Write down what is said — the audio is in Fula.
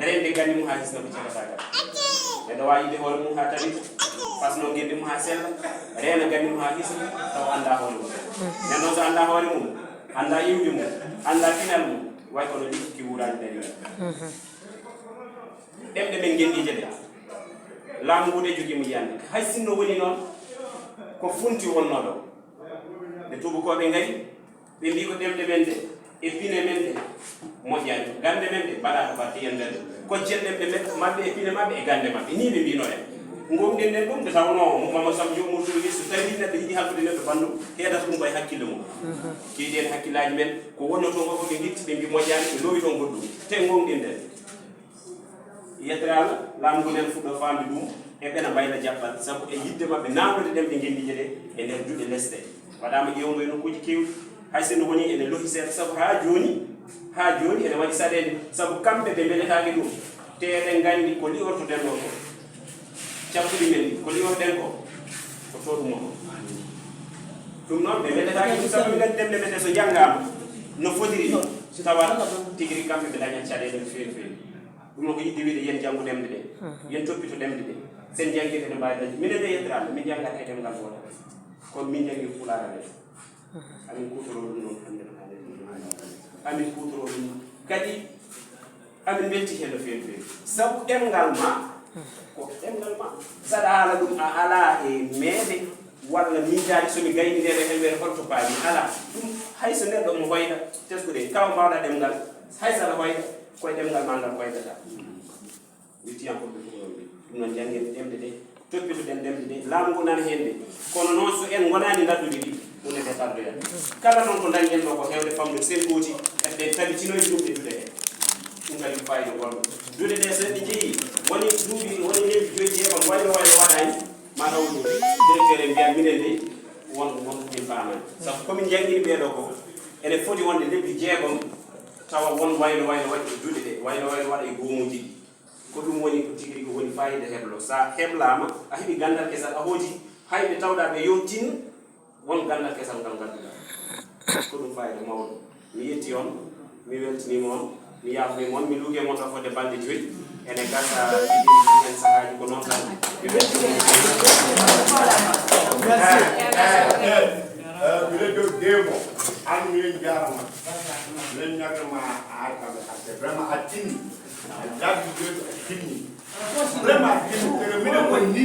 rende ganni mum ha hisna ko cagatagal neɗɗo wawi yide hoore mum ha tawi pasno guendi mum ha sella reena ganni mum ha hisna taw anda hoore mum nden noon so anda hoore mum anda iwdi mum anda final mum way kono likki wurani dari ɗemɗe men ngenndiije ɗe laamu ngu de jogimo yiyande hay sinno woni noon ko funti wonno ɗo nde tubakoɓe ngari ɓe mbi ko ɗemɗe men ɗe e pine men ɗe moƴƴani gande men ɗe mbaɗaka batte yen nder koccen ɗemɗe maɓɓe e pine maɓɓe e gande maɓɓe ni ɓe mbino en gomɗen nden ɗum nde tawno mama sam jomum towi so tawi neɗɗo yiɗi halfude neɗɗo ɓanndu heedata ɗum koye hakkille mum keeɗi en hakkillaji men ko wonno toon fof ɓe gitti ɓe mbi moƴƴani ɓe lowi toon goɗɗum te gonɗen nden yettere Allah laamu ngu nen fuɗɗo famde ɗum e ɓena mbayla jaɓɓal sabu e yidde maɓɓe namnude ɗemɗe ngenndiije ɗe e nder juuɗe lesɗe waɗama ƴewgo e nokkuji kewɗi hay sinno woni ene lohi seeɗa sabu ha joni ene waɗi saɗede sabu kamɓe ɓe mbeletaki ɗum te eɗen gandi ko liwortoɗen ɗo ko cabɓuɗi men ɗi ko liworɗen ko to ɗum o ɗum noon ɓe mbeletaki ɗum sabu ɓe gandi ɗemɗe mete so janggama no fotiri ɗo tawa tigui rigui kamɓe ɓe dañat caɗele no fewi fewi ɗum no ko yidde wiide yen janggu ɗemɗe ɗe yen toppito ɗemɗe ɗe sen jangguirde ne mbawi dañde minen de yettirade min janggata e demgal woda kono min jangi fulara nde amin kutoro ɗum noon hande no hande amin kutoro ɗum kadi amin belti hen no fewi fewi sabu ɗemgal ma ko ɗemgal ma saɗa haala ɗum a ala e meeɗe walla miijaji somi gayni ndede hen wiyete holto paami ala ɗum hayso neɗɗo mo hoyta teskude taw mbawɗa ɗemgal hay saɗa hoyta koye ɗemgal ma ngal hoytata wittiyankoɓe fuɗoɓe ɗum noon janggen ɗemɗe ɗe toppitoɗen ɗemɗe ɗe laamu ngu nana hen de kono noon so en gonani daddude ɗi ɗumnede tardoyan kala noon ko dañƴen ɗo ko hewde famde senkuuji eɗen tabitinoyi ɗum e duɗe he ɗum kadi ko fayida gonɗo duɗe ɗe so ɗe jeeyi woni duuɓi woni lebbi joyi jeegom waylo waɗani mataw directeur en mbiyan minen de wonko min paamani sabu komin jangguini ɓeɗo ko ene foti wonde lebbi jeegom tawa won waylo waɗi e duɗe ɗe waylo waɗa e goomuji ɗi ko ɗum woni ko tigi rigi woni fayida heblo sa heblama a heeɓi gandal kesal a hooti hayɓe tawɗa ɓe yontin won gandal kesal ngal ganduɗa ko ɗum fayida mawɗo mi yetti on mi weltinima on mi yafnima on mi luuke mon ɗo fodde balɗe 5 ene gasa en sahaji ko noon tan mi weltinima miɗen dow deemo an miɗen jarama miɗen ñagama a arkaɓe arde vraiment a tinni a jaggi joyi a tinni vraiment a tinni miɗen woni ni